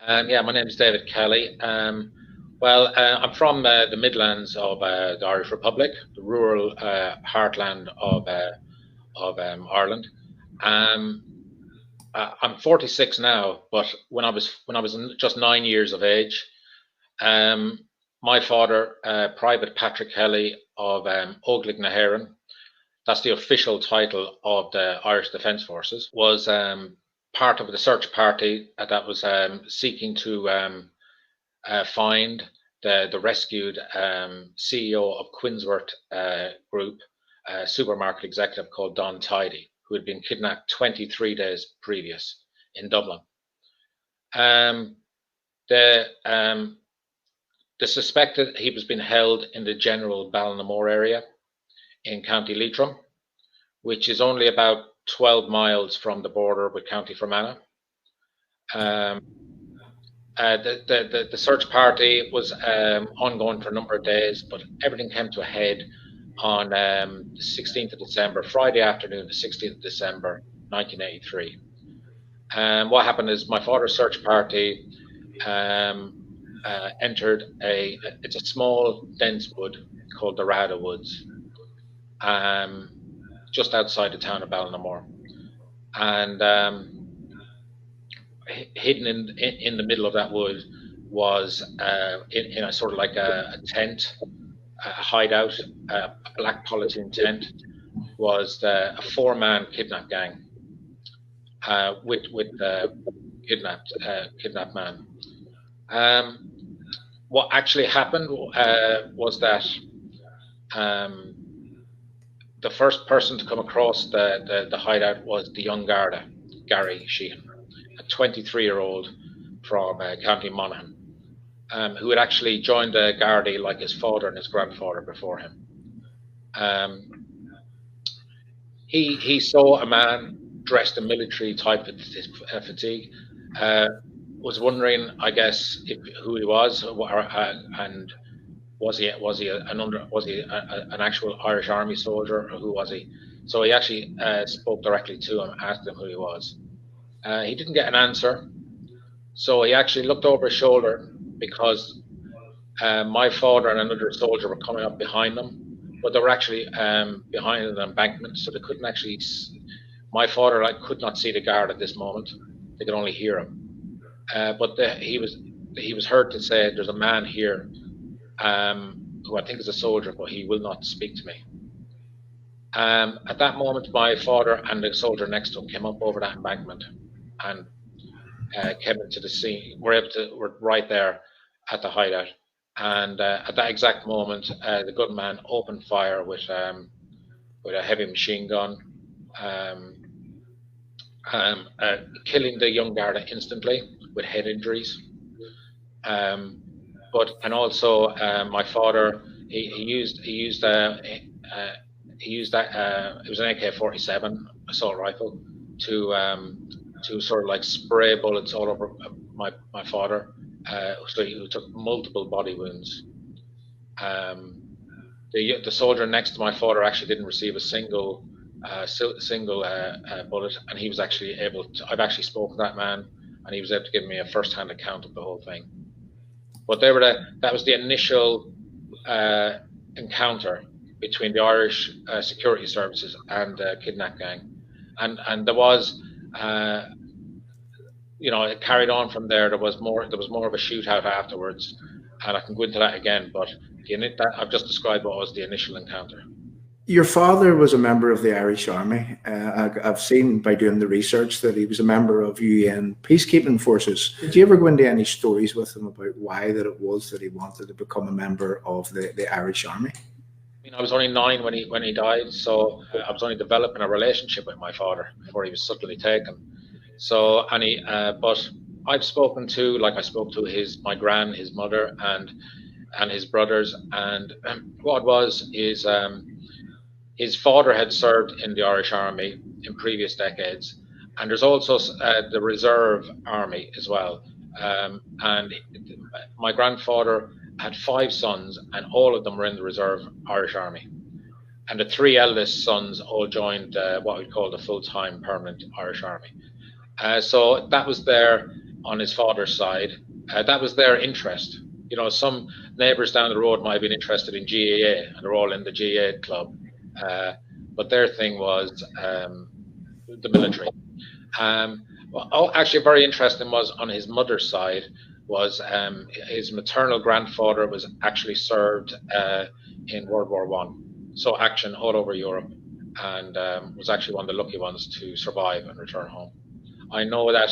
Yeah, my name is David Kelly. I'm from the Midlands of the Irish Republic, the rural heartland of Ireland. Um, I'm 46 now, but when I was just 9 years of age, um, my father, Private Patrick Kelly of Óglaigh na hÉireann, that's the official title of the Irish Defence Forces, was part of the search party that was seeking to find the rescued CEO of Quinsworth Group, a supermarket executive called Don Tidy, who had been kidnapped 23 days previous in Dublin. Um, the the suspected he was being held in the general Ballinamore area in County Leitrim, which is only about 12 miles from the border with County Fermanagh. The search party was ongoing for a number of days, but everything came to a head on the 16th of December, Friday afternoon, the 16th of December, 1983. What happened is my father's search party entered it's a small, dense wood called the Rada Woods, just outside the town of Ballinamore. And hidden in the middle of that wood was in a sort of like a tent, a hideout, a black polythene tent, was a four-man kidnap gang with kidnapped man. What actually happened was that the first person to come across the hideout was the young Garda, Gary Sheehan, a 23-year-old from County Monaghan, who had actually joined the Gardaí like his father and his grandfather before him. He saw a man dressed in military type fatigue, was wondering, I guess, who he was, and was he an actual Irish Army soldier, or who was he? So he actually spoke directly to him, asked him who he was. He didn't get an answer, so he actually looked over his shoulder because my father and another soldier were coming up behind them, but they were actually behind an embankment, so they couldn't actually. My father could not see the guard at this moment; they could only hear him. But he was heard to say, "There's a man here who I think is a soldier, but he will not speak to me." At that moment, my father and the soldier next to him came up over that embankment and came into the scene. We're right there at the hideout, and at that exact moment, the gunman opened fire with a heavy machine gun, killing the young Garda instantly with head injuries. And also my father, he used that it was an AK-47 assault rifle to sort of like spray bullets all over my father, so he took multiple body wounds. The soldier next to my father actually didn't receive a single bullet, and he was actually able to. I've actually spoken to that man, and he was able to give me a first-hand account of the whole thing. But that was the initial encounter between the Irish security services and the kidnap gang, and there was, it carried on from there. There was more of a shootout afterwards, and I can go into that again. But I've just described what was the initial encounter. Your father was a member of the Irish Army. I've seen by doing the research that he was a member of UN peacekeeping forces. Did you ever go into any stories with him about why that it was that he wanted to become a member of the Irish Army? I mean, I was only 9 when he died, so I was only developing a relationship with my father before he was suddenly taken. So, but I've spoken to, I spoke to my gran, his mother, and his brothers, and what was is. His father had served in the Irish Army in previous decades, and there's also the Reserve Army as well. And my grandfather had 5 sons, and all of them were in the Reserve Irish Army. And the 3 eldest sons all joined what we call the full-time permanent Irish Army. So that was there. on his father's side, that was their interest. You know, some neighbours down the road might have been interested in GAA, and they're all in the GAA club. But their thing was the military. Actually, very interesting was on his mother's side was his maternal grandfather was actually served in World War One, so action all over Europe, and was actually one of the lucky ones to survive and return home. I know that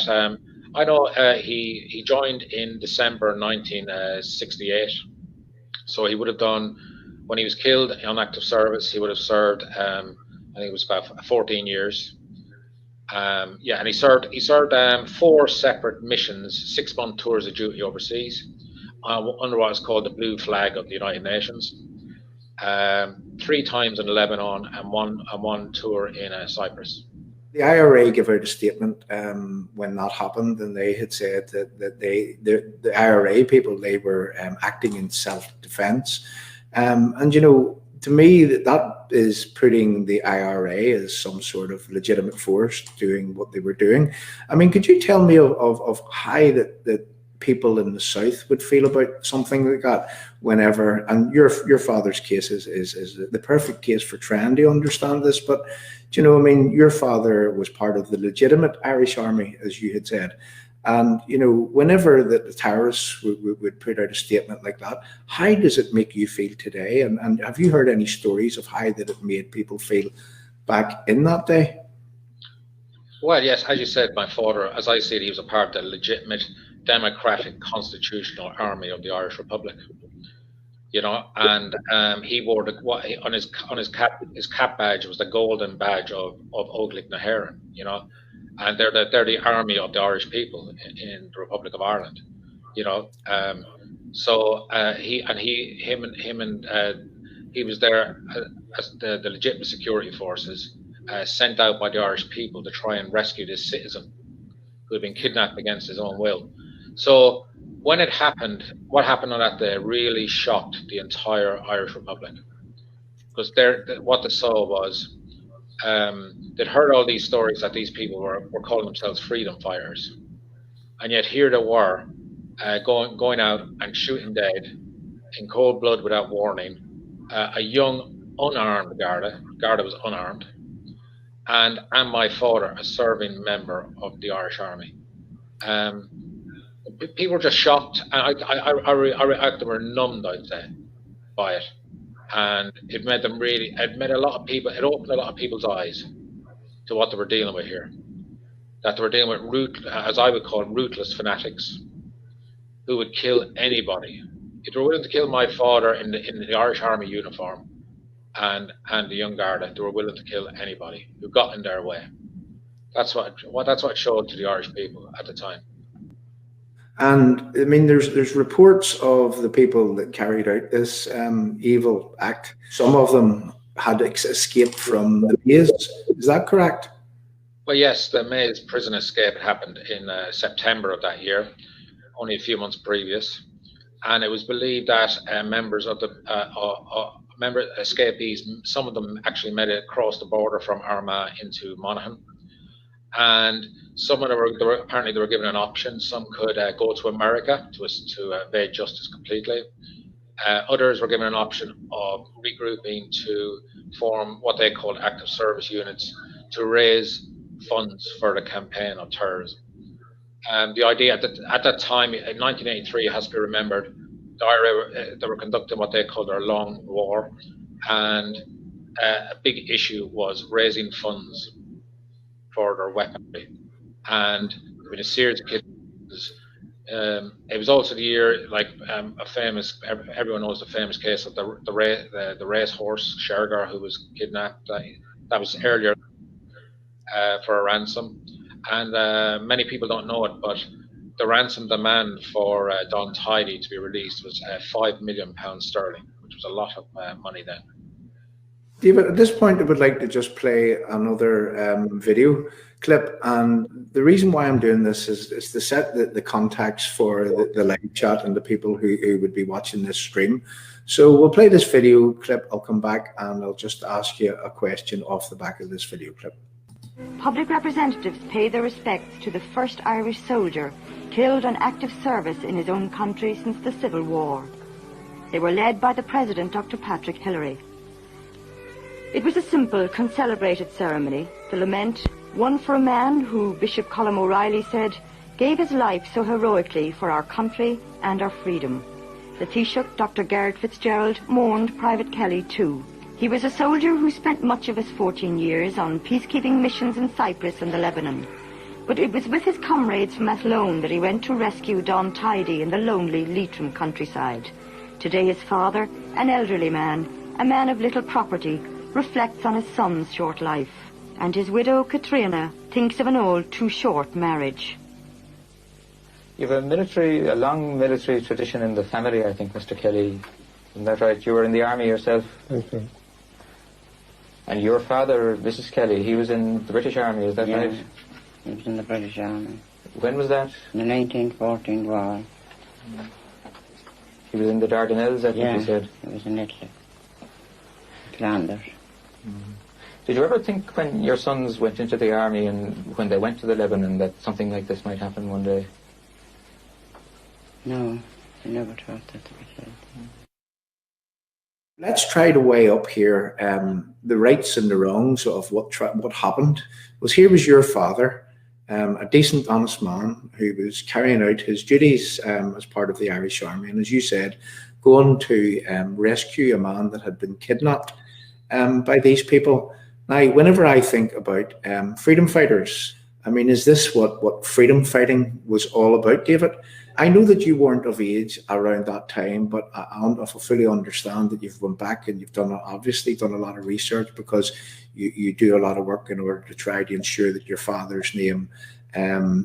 he joined in December 1968, so he would have done when he was killed on active service. He would have served, I think it was about 14 years. And he served 4 separate missions, 6-month tours of duty overseas, under what is called the Blue Flag of the United Nations. 3 times in Lebanon and one tour in Cyprus. The IRA gave out a statement when that happened, and they had said that the IRA people, they were acting in self-defense, and you know, to me, that is putting the IRA as some sort of legitimate force doing what they were doing. I mean, could you tell me of how that people in the South would feel about something like that whenever, and your father's case is the perfect case for trying to understand this, but do you know, I mean, your father was part of the legitimate Irish army, as you had said. And, you know, whenever the terrorists would put out a statement like that, how does it make you feel today? And have you heard any stories of how that it made people feel back in that day? Well, yes, as you said, my father, as I said, he was a part of the legitimate democratic constitutional army of the Irish Republic. You know, and he wore on his cap badge was the golden badge of Óglaigh na hÉireann, you know, and they're the army of the Irish people in the Republic of Ireland, you know. So he was there as the legitimate security forces sent out by the Irish people to try and rescue this citizen who had been kidnapped against his own will. So when it happened, what happened on that day really shocked the entire Irish Republic, because what they saw was they'd heard all these stories that these people were calling themselves freedom fighters, and yet here they were going out and shooting dead in cold blood without warning a young unarmed Garda was unarmed, and my father, a serving member of the Irish Army. People were just shocked, and they were numbed, I'd say, by it, and it made them really. It made a lot of people. It opened a lot of people's eyes to what they were dealing with here. That they were dealing with as I would call them, ruthless fanatics, who would kill anybody. If they were willing to kill my father in the Irish Army uniform, and the young Garda, they were willing to kill anybody who got in their way. That's what it showed to the Irish people at the time. And I mean, there's reports of the people that carried out this evil act. Some of them had escaped from the maze. Is that correct? Well, yes, the maze prison escape happened in September of that year, only a few months previous, and it was believed that members of the escapees, some of them actually made it across the border from Armagh into Monaghan. And some of them apparently they were given an option. Some could go to America to evade justice completely. Others were given an option of regrouping to form what they called active service units to raise funds for the campaign of terrorism. The idea at that time, in 1983, it has to be remembered, the IRA they were conducting what they called their long war, and a big issue was raising funds for their weaponry, and with a series of kidnappings. It was also the year, like a famous, everyone knows the famous case of the racehorse Shergar, who was kidnapped. That was earlier for a ransom, and many people don't know it, but the ransom demand for Don Tidy to be released was £5 million sterling, which was a lot of money then. David, at this point, I would like to just play another video clip, and the reason why I'm doing this is to set the context for the live chat and the people who would be watching this stream. So we'll play this video clip. I'll come back and I'll just ask you a question off the back of this video clip. Public representatives pay their respects to the first Irish soldier killed on active service in his own country since the Civil War. They were led by the President, Dr. Patrick Hillary. It was a simple, concelebrated ceremony, the lament, one for a man who, Bishop Colm O'Reilly said, gave his life so heroically for our country and our freedom. The Taoiseach, Dr. Gerard Fitzgerald, mourned Private Kelly too. He was a soldier who spent much of his 14 years on peacekeeping missions in Cyprus and the Lebanon. But it was with his comrades from Athlone that he went to rescue Don Tidy in the lonely Leitrim countryside. Today his father, an elderly man, a man of little property, reflects on his son's short life. And his widow, Katrina, thinks of an old too short marriage. You have a long military tradition in the family, I think, Mr. Kelly. Isn't that right? You were in the army yourself? Okay. And your father, Mrs. Kelly, he was in the British Army, is that right? He was in the British Army. When was that? In the 1914 war. He was in the Dardanelles, I think you said. He was in Italy. Flanders. Did you ever think when your sons went into the army and when they went to the Lebanon that something like this might happen one day? No, I never thought that to be said. Let's try to weigh up here the rights and the wrongs of what happened. Here was your father, a decent, honest man who was carrying out his duties as part of the Irish Army, and as you said, going to rescue a man that had been kidnapped by these people. Now, whenever I think about freedom fighters, I mean, is this what freedom fighting was all about, David? I know that you weren't of age around that time, but I fully understand that you've went back and you've obviously done a lot of research, because you do a lot of work in order to try to ensure that your father's name,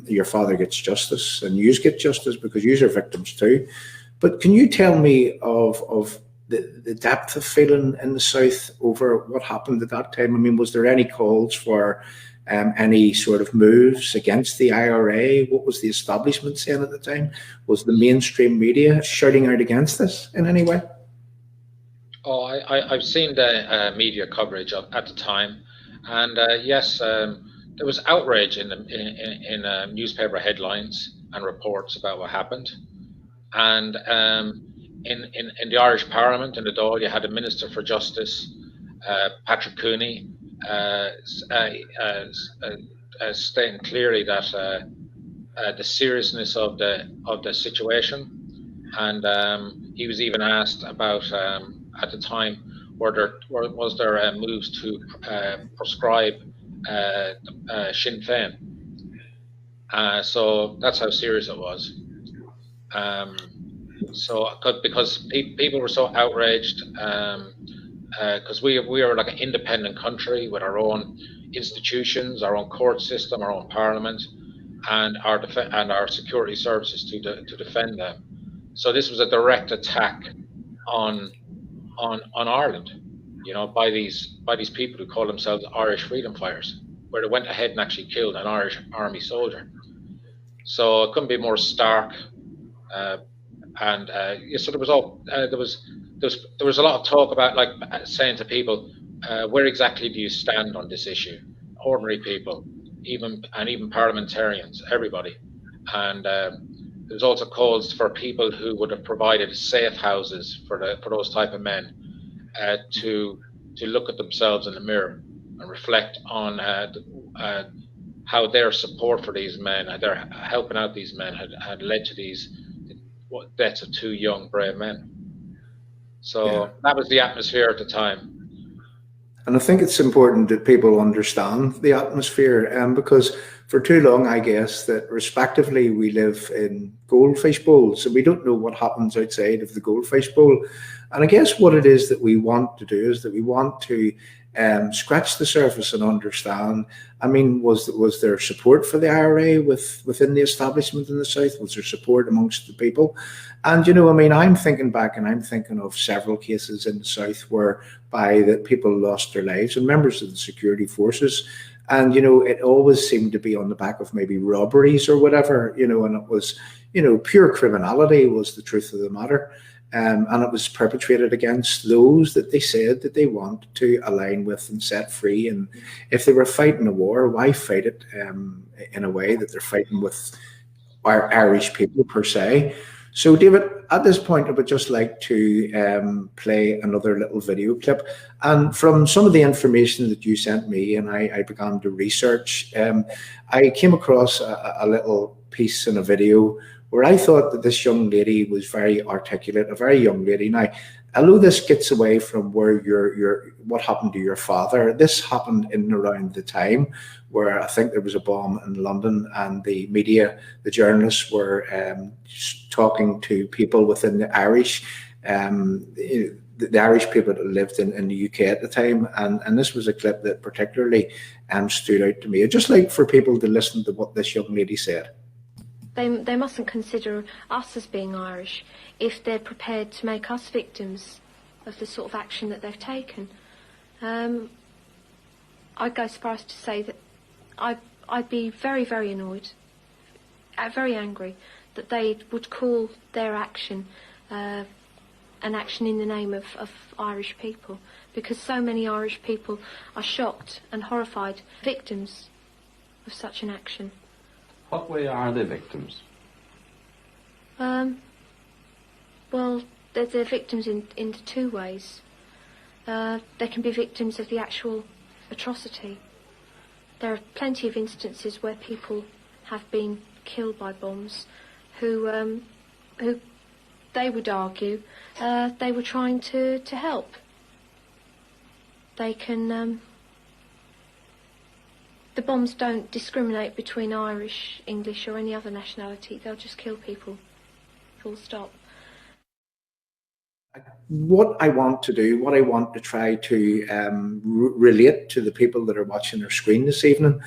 your father gets justice, and you get justice because you are victims too. But can you tell me of the depth of feeling in the South over what happened at that time? I mean, was there any calls for any sort of moves against the IRA? What was the establishment saying at the time? Was the mainstream media shouting out against this in any way? Oh, I've seen the media coverage at the time, and yes, there was outrage in newspaper headlines and reports about what happened, and in the Irish Parliament in the Dáil, you had a Minister for Justice, Patrick Cooney, stating clearly that the seriousness of the situation, and he was even asked about at the time was there moves to proscribe Sinn Féin. So that's how serious it was. Because people were so outraged. Because we are like an independent country with our own institutions, our own court system, our own parliament, and our security services to defend them. So this was a direct attack on Ireland, by these people who call themselves Irish freedom fighters, where they went ahead and actually killed an Irish army soldier. So it couldn't be more stark. So there was a lot of talk about, like, saying to people, where exactly do you stand on this issue? Ordinary people, even parliamentarians, everybody. And there was also calls for people who would have provided safe houses for those type of men to look at themselves in the mirror and reflect on how their support for these men, their helping out these men had led to these deaths of two young, brave men. So that was the atmosphere at the time. And I think it's important that people understand the atmosphere, because for too long, I guess, that respectively we live in goldfish bowls, and we don't know what happens outside of the goldfish bowl. And I guess what it is that we want to do is that we want to scratch the surface and understand. I mean, was there support for the IRA within the establishment in the South? Was there support amongst the people? And, I'm thinking back, and I'm thinking of several cases in the South whereby that people lost their lives, and members of the security forces. And, it always seemed to be on the back of maybe robberies or whatever, and it was, pure criminality was the truth of the matter. And it was perpetrated against those that they said that they want to align with and set free. And if they were fighting a war, why fight it in a way that they're fighting with Irish people per se. So, David, at this point, I would just like to play another little video clip. And from some of the information that you sent me, and I began to research, I came across a little piece in a video where I thought that this young lady was very articulate, a very young lady. Now, although this gets away from where what happened to your father, this happened in and around the time where I think there was a bomb in London, and the media, the journalists were talking to people within the Irish, the Irish people that lived in the UK at the time, and this was a clip that particularly stood out to me. I'd just like for people to listen to what this young lady said. They mustn't consider us as being Irish if they're prepared to make us victims of the sort of action that they've taken. I'd go so far as to say that I'd be very, very annoyed, very angry that they would call their action an action in the name of Irish people, because so many Irish people are shocked and horrified, victims of such an action. What way are they victims? Well, they're victims in two ways. They can be victims of the actual atrocity. There are plenty of instances where people have been killed by bombs who they would argue they were trying to help. They can... the bombs don't discriminate between Irish, English or any other nationality. They'll just kill people. Full stop. What I want to do, what I want to try to relate to the people that are watching their screen this evening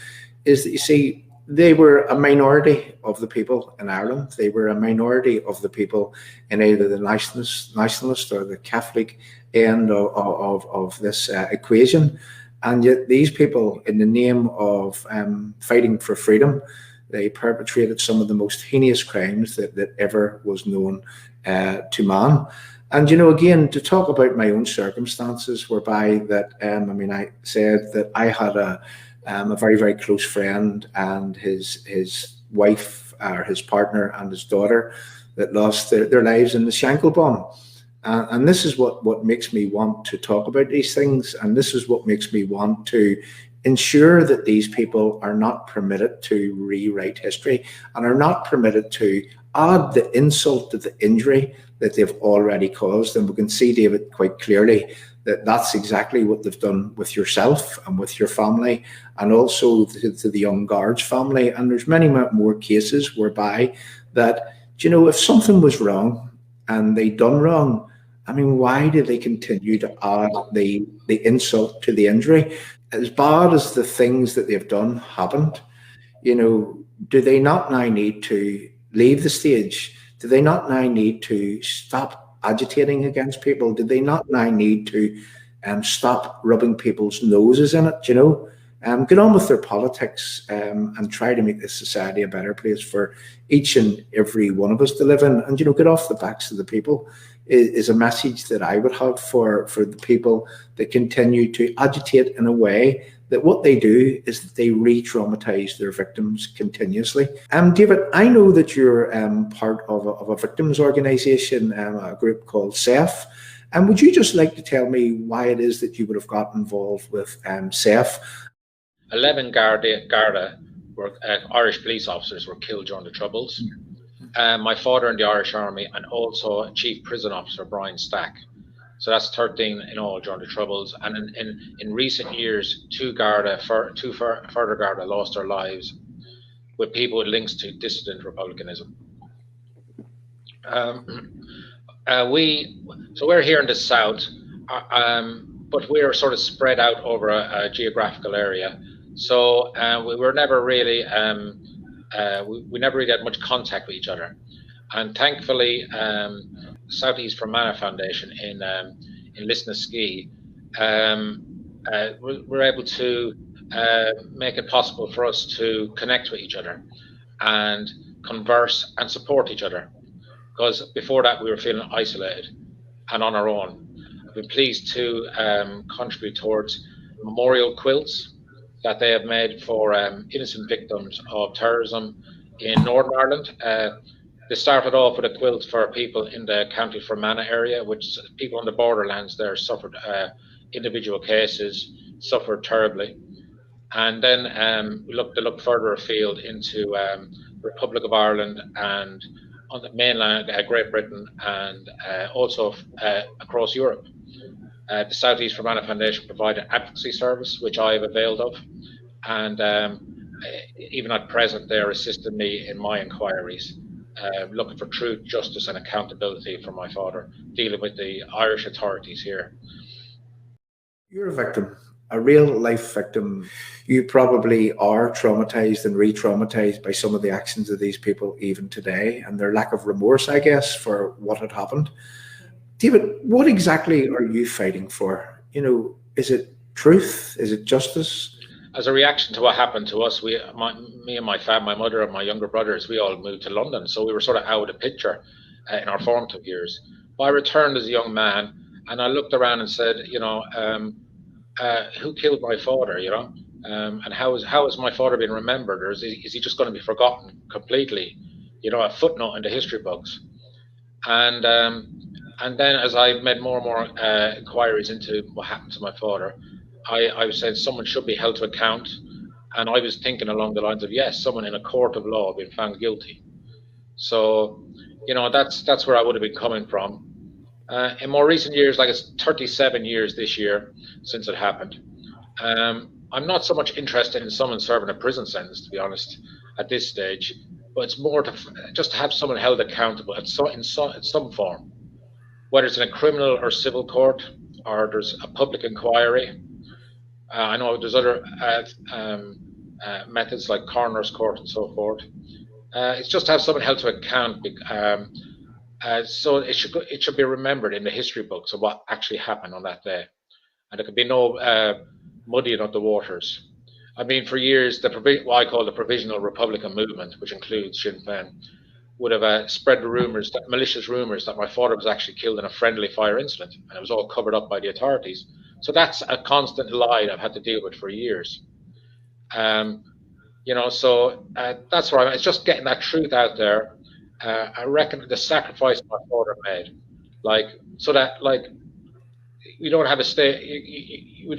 is that, you see, they were a minority of the people in Ireland. They were a minority of the people in either the nationalist or the Catholic end of this equation. And yet these people, in the name of fighting for freedom, they perpetrated some of the most heinous crimes that ever was known to man. And, you know, again, to talk about my own circumstances whereby that, I said that I had a very, very close friend and his wife, or his partner and his daughter, that lost their lives in the Shankill bomb. And this is what makes me want to talk about these things. And this is what makes me want to ensure that these people are not permitted to rewrite history and are not permitted to add the insult to the injury that they've already caused. And we can see, David, quite clearly that that's exactly what they've done with yourself and with your family, and also to the young guard's family. And there's many more cases whereby that, you know, if something was wrong and they done wrong, I mean, why do they continue to add the insult to the injury? As bad as the things that they've done happened, you know, do they not now need to leave the stage? Do they not now need to stop agitating against people? Do they not now need to stop rubbing people's noses in it, you know? Get on with their politics and try to make this society a better place for each and every one of us to live in. And, you know, get off the backs of the people is a message that I would have for the people that continue to agitate in a way that what they do is that they re-traumatize their victims continuously. David, I know that you're part of a victims organisation, a group called SAFE. And would you just like to tell me why it is that you would have got involved with SAFE? 11 Garda were Irish police officers were killed during the Troubles. My father in the Irish Army, and also Chief Prison Officer Brian Stack. So that's 13 in all during the Troubles. And in recent years, two further Garda lost their lives with people with links to dissident republicanism. We're here in the south, but we're sort of spread out over a geographical area. So we were never really, we never really had much contact with each other. And thankfully, Southeast Fermanagh Foundation in Lisnaskea, we're able to make it possible for us to connect with each other and converse and support each other. Because before that, we were feeling isolated and on our own. I've been pleased to contribute towards memorial quilts that they have made for innocent victims of terrorism in Northern Ireland. They started off with a quilt for people in the County Fermanagh area, which people on the borderlands there suffered, individual cases, suffered terribly. And then they looked further afield into Republic of Ireland and on the mainland, Great Britain, and also across Europe. The Southeast Fermanagh Foundation provided advocacy service, which I have availed of, and even at present, they are assisting me in my inquiries, looking for truth, justice, and accountability for my father, dealing with the Irish authorities here. You're a victim, a real life victim. You probably are traumatized and re-traumatized by some of the actions of these people even today, and their lack of remorse, I guess, for what had happened. David, what exactly are you fighting for? You know, is it truth? Is it justice? As a reaction to what happened to us, me and my family, my mother and my younger brothers, we all moved to London, so we were sort of out of the picture in our formative years. But I returned as a young man, and I looked around and said, you know, who killed my father? You know, and how is my father being remembered, or is he just going to be forgotten completely? You know, a footnote in the history books. And then as I made more and more inquiries into what happened to my father, I was saying someone should be held to account. And I was thinking along the lines of, yes, someone in a court of law being found guilty. So, you know, that's where I would have been coming from. In more recent years, like it's 37 years this year since it happened. I'm not so much interested in someone serving a prison sentence, to be honest, at this stage. But it's more to just to have someone held accountable in some form. Whether it's in a criminal or civil court, or there's a public inquiry. I know there's other methods like coroner's court and so forth. It's just to have someone held to account, so it should be remembered in the history books of what actually happened on that day, and there could be no muddying of the waters. I mean, for years, what I call the Provisional Republican Movement, which includes Sinn Féin, would have spread the malicious rumors that my father was actually killed in a friendly fire incident, and it was all covered up by the authorities. So that's a constant lie I've had to deal with for years. You know, so that's where it's just getting that truth out there. I reckon the sacrifice my father made, so that we don't have we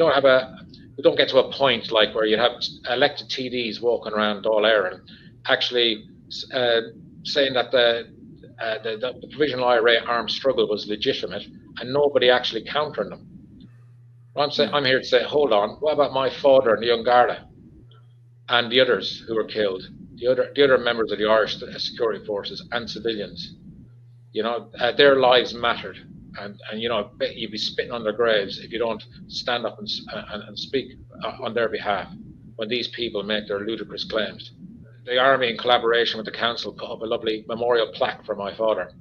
don't get to a point like where you have elected TDs walking around Dáil Éireann actually saying that the provisional IRA armed struggle was legitimate and nobody actually countering them. Well, I'm here to say, hold on, what about my father and the young Garda and the others who were killed, the other members of the Irish security forces and civilians? You know, their lives mattered, and you know, you'd be spitting on their graves if you don't stand up and speak on their behalf when these people make their ludicrous claims. The Army, in collaboration with the council, put up a lovely memorial plaque for my father,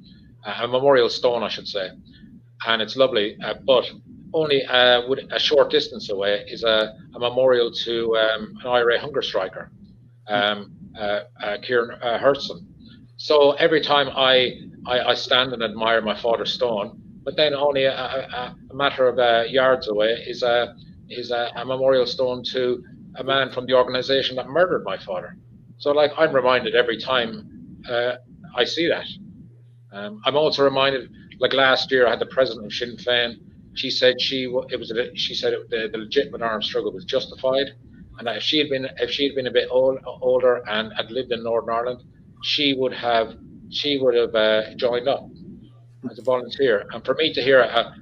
a memorial stone, I should say, and it's lovely. But only a short distance away is a memorial to an IRA hunger striker, Kieran Hertzson. So every time I stand and admire my father's stone, but then only a matter of yards away is a memorial stone to a man from the organisation that murdered my father. So, like, I'm reminded every time I see that. I'm also reminded, like last year, I had the president of Sinn Féin. She said the legitimate armed struggle was justified, and that if she had been a bit older and had lived in Northern Ireland, she would have joined up as a volunteer. And for me to hear a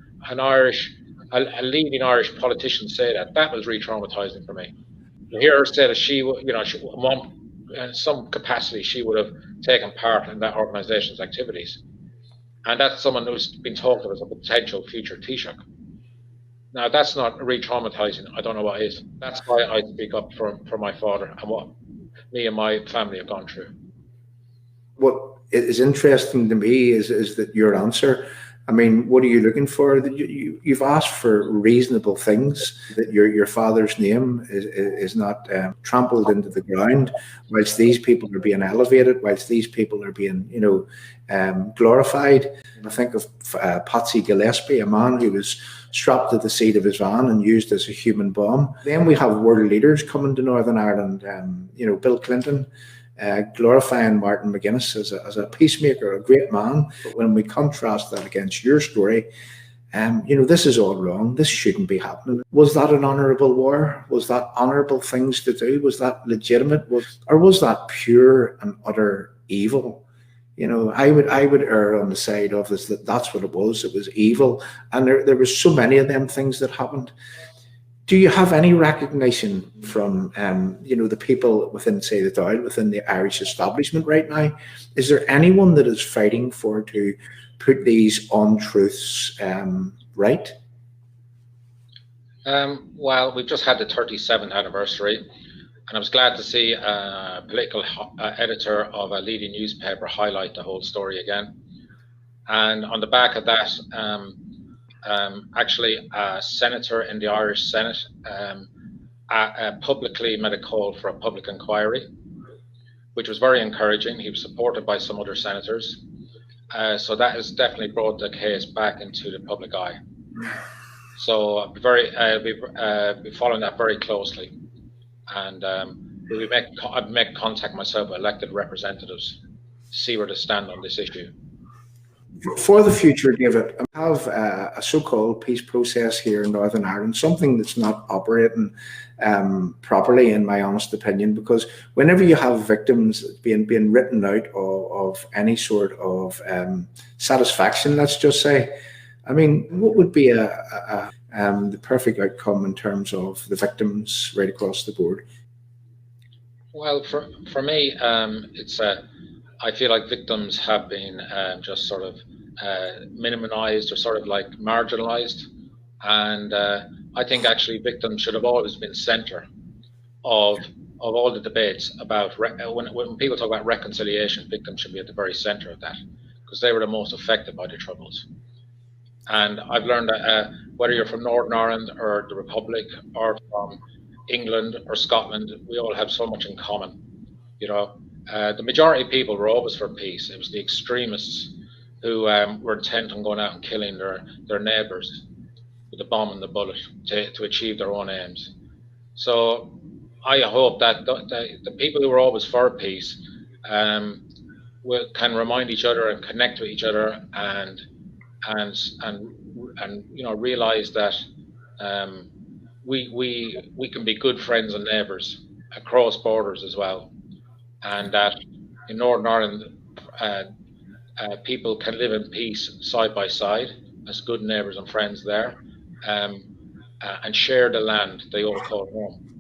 leading Irish politician say that was re-traumatizing for me. To hear her say that in some capacity she would have taken part in that organisation's activities, and that's someone who's been talked of as a potential future Taoiseach. Now that's not re-traumatizing. I don't know what is. That's why I speak up for my father and what me and my family have gone through. What is interesting to me is that your answer. I mean, what are you looking for? You've asked for reasonable things, that your father's name is not trampled into the ground, whilst these people are being elevated, whilst these people are being, glorified. I think of Patsy Gillespie, a man who was strapped to the seat of his van and used as a human bomb. Then we have world leaders coming to Northern Ireland, Bill Clinton, glorifying Martin McGuinness as a peacemaker, a great man. But when we contrast that against your story, this is all wrong. This shouldn't be happening. Was that an honourable war? Was that honourable things to do? Was that legitimate? Or was that pure and utter evil? I would err on the side of this, that's what it was. It was evil, and there was so many of them things that happened. Do you have any recognition from the people within, say, the Dáil, within the Irish establishment right now? Is there anyone that is fighting to put these untruths right? Well, we've just had the 37th anniversary, and I was glad to see a political editor of a leading newspaper highlight the whole story again. And on the back of that, actually, a senator in the Irish Senate publicly made a call for a public inquiry, which was very encouraging. He was supported by some other senators. So that has definitely brought the case back into the public eye. So I'll be following that very closely, and I've made contact myself with elected representatives to see where they stand on this issue. For the future, David, we have a so-called peace process here in Northern Ireland, something that's not operating properly, in my honest opinion, because whenever you have victims being written out of any sort of satisfaction, let's just say, I mean, what would be the perfect outcome in terms of the victims right across the board? Well, for me, I feel like victims have been just sort of minimized or sort of like marginalized, and I think actually victims should have always been center of all the debates about when people talk about reconciliation. Victims should be at the very center of that, because they were the most affected by the Troubles. And I've learned that whether you're from Northern Ireland or the Republic or from England or Scotland, we all have so much in common. The majority of people were always for peace. It was the extremists who were intent on going out and killing their neighbours with the bomb and the bullet to achieve their own aims. So I hope that the people who were always for peace can remind each other and connect with each other and realize that we can be good friends and neighbours across borders as well, and that in Northern Ireland people can live in peace side by side as good neighbours and friends there, and share the land they all call home.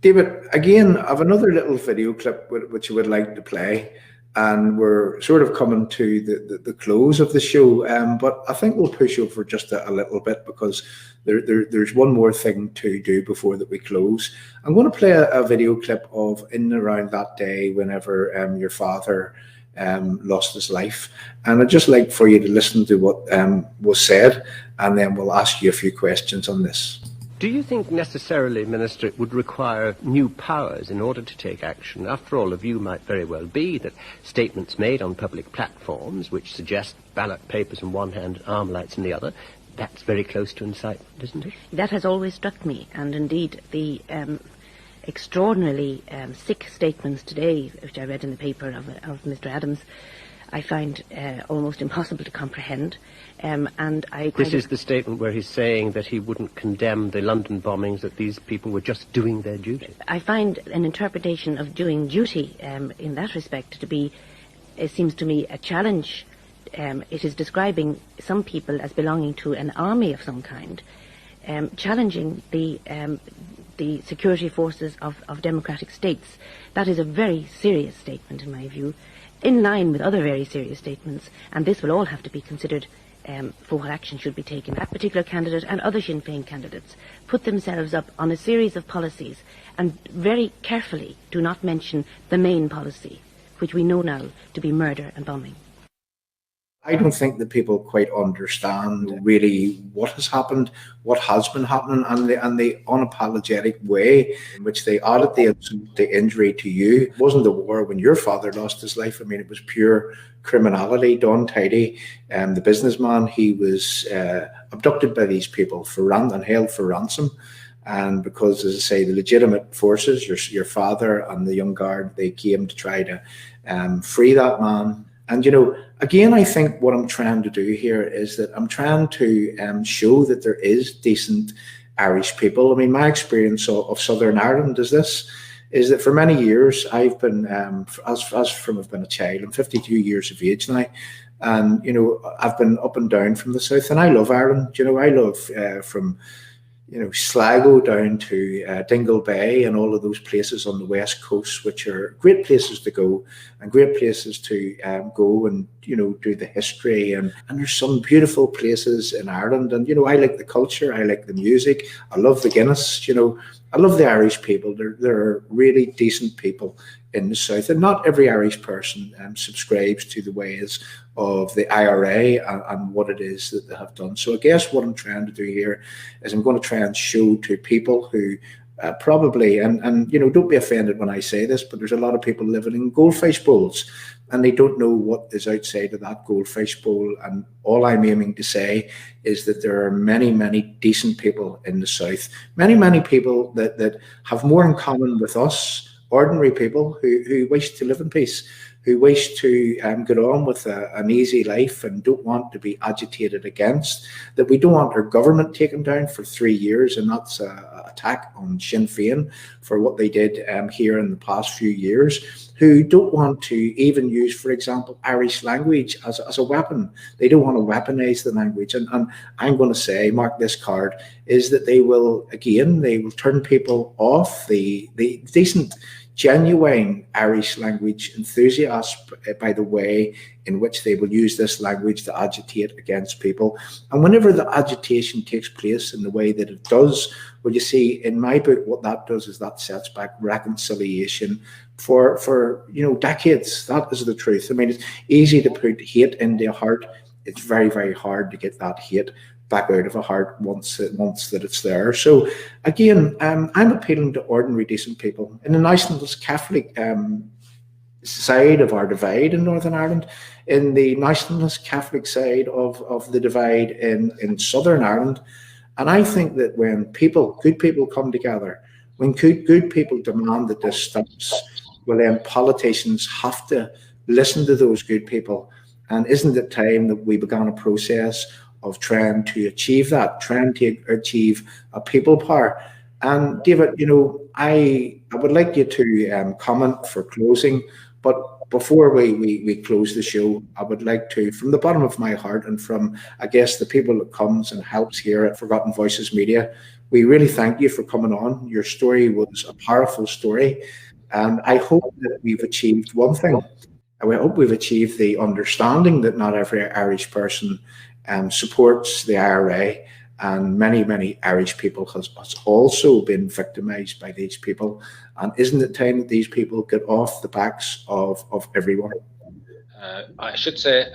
David, again, I have another little video clip which you would like to play, and we're sort of coming to the close of the show, but I think we'll push over just a little bit, because there's one more thing to do before that we close. I'm going to play a video clip of in and around that day whenever your father lost his life, and I'd just like for you to listen to what was said, and then we'll ask you a few questions on this. Do you think necessarily, Minister, it would require new powers in order to take action? After all, the view might very well be that statements made on public platforms which suggest ballot papers in one hand and arm lights in the other, that's very close to incitement, isn't it? That has always struck me, and indeed the extraordinarily sick statements today, which I read in the paper of Mr. Adams, I find almost impossible to comprehend. And this is the statement where he's saying that he wouldn't condemn the London bombings, that these people were just doing their duty. I find an interpretation of doing duty in that respect to be, it seems to me, a challenge. It is describing some people as belonging to an army of some kind, challenging the security forces of democratic states. That is a very serious statement in my view, in line with other very serious statements, and this will all have to be considered for what action should be taken. That particular candidate and other Sinn Féin candidates put themselves up on a series of policies and very carefully do not mention the main policy, which we know now to be murder and bombing. I don't think that people quite understand really what has happened, what has been happening, and the unapologetic way in which they added the injury to you. It wasn't the war when your father lost his life. I mean, it was pure criminality done tidy. The businessman, he was abducted by these people and held for ransom. And because, as I say, the legitimate forces, your father and the Young Guard, they came to try to free that man. And, again, I think what I'm trying to do here is that I'm trying to show that there is decent Irish people. I mean, my experience of Southern Ireland is that for many years I've been, as from I've been a child, I'm 52 years of age now, and I've been up and down from the south, and I love Ireland. I love from Sligo down to Dingle Bay and all of those places on the west coast, which are great places to go and great places to go and do the history, and there's some beautiful places in Ireland. And I like the culture, I like the music, I love the Guinness. I love the Irish people. They're really decent people in the south, and not every Irish person subscribes to the ways of the IRA and what it is that they have done. So I guess what I'm trying to do here is I'm going to try and show to people who probably, and don't be offended when I say this, but there's a lot of people living in goldfish bowls, and they don't know what is outside of that goldfish bowl. And all I'm aiming to say is that there are many, many decent people in the south, many, many people that have more in common with us, ordinary people who wish to live in peace, who wish to get on with an easy life and don't want to be agitated against, that we don't want our government taken down for 3 years, and that's an attack on Sinn Féin for what they did here in the past few years, who don't want to even use, for example, Irish language as a weapon. They don't want to weaponize the language. And I'm going to say, mark this card, is that they will turn people off the decent, genuine Irish language enthusiasts by the way in which they will use this language to agitate against people. And whenever the agitation takes place in the way that it does, well, you see, in my book, what that does is that sets back reconciliation for decades. That is the truth. I mean, it's easy to put hate into a heart. It's very, very hard to get that hate back out of a heart once that it's there. So again, I'm appealing to ordinary decent people. In the nationalist Catholic side of our divide in Northern Ireland, in the nationalist Catholic side of the divide in Southern Ireland, and I think that when good people come together, when good people demand that this stops, well then politicians have to listen to those good people. And isn't it time that we began a process of trying to achieve that, trying to achieve a people power? And David, I would like you to comment for closing, but before we close the show, I would like to, from the bottom of my heart and from, I guess, the people that comes and helps here at Forgotten Voices Media, we really thank you for coming on. Your story was a powerful story, and I hope that we've achieved one thing. I hope we've achieved the understanding that not every Irish person supports the IRA, and many, many Irish people has also been victimised by these people. And isn't it time that these people get off the backs of everyone? I should say,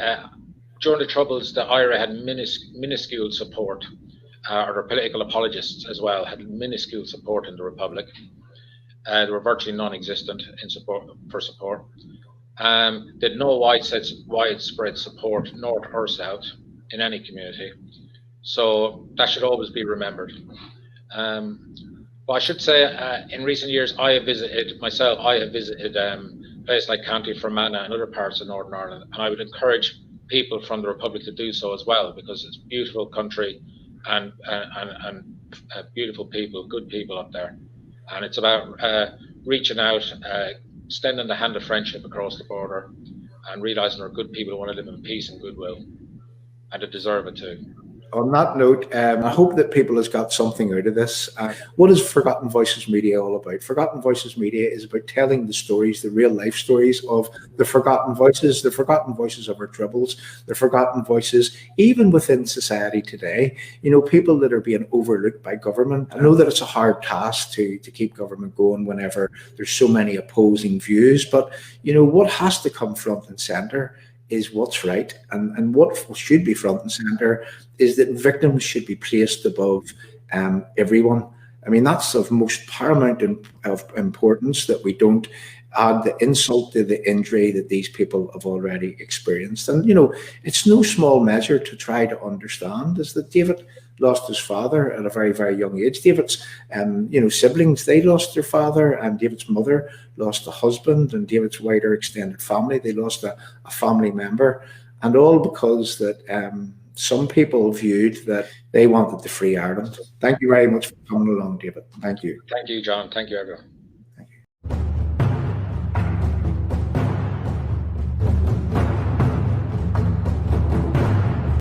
during the Troubles, the IRA had minuscule support, or their political apologists as well had minuscule support in the Republic. They were virtually non-existent in support. They had no widespread support, north or south, in any community. So that should always be remembered. But I should say, in recent years, I have visited places like County Fermanagh and other parts of Northern Ireland, and I would encourage people from the Republic to do so as well, because it's a beautiful country and beautiful people, good people up there. And it's about reaching out, extending the hand of friendship across the border, and realising there are good people who want to live in peace and goodwill, and they deserve it too. On that note, I hope that people has got something out of this. What is Forgotten Voices Media all about? Forgotten Voices Media is about telling the stories, the real life stories of the forgotten voices of our troubles, the forgotten voices, even within society today. People that are being overlooked by government. I know that it's a hard task to keep government going whenever there's so many opposing views, but what has to come front and centre is what's right, and what should be front and centre is that victims should be placed above everyone. I mean, that's of most paramount of importance, that we don't add the insult to the injury that these people have already experienced. And it's no small measure to try to understand is that, David, lost his father at a very, very young age. David's, siblings, they lost their father, and David's mother lost a husband, and David's wider extended family, they lost a family member, and all because that some people viewed that they wanted to free Ireland. Thank you very much for coming along, David. Thank you. Thank you, John. Thank you, everyone.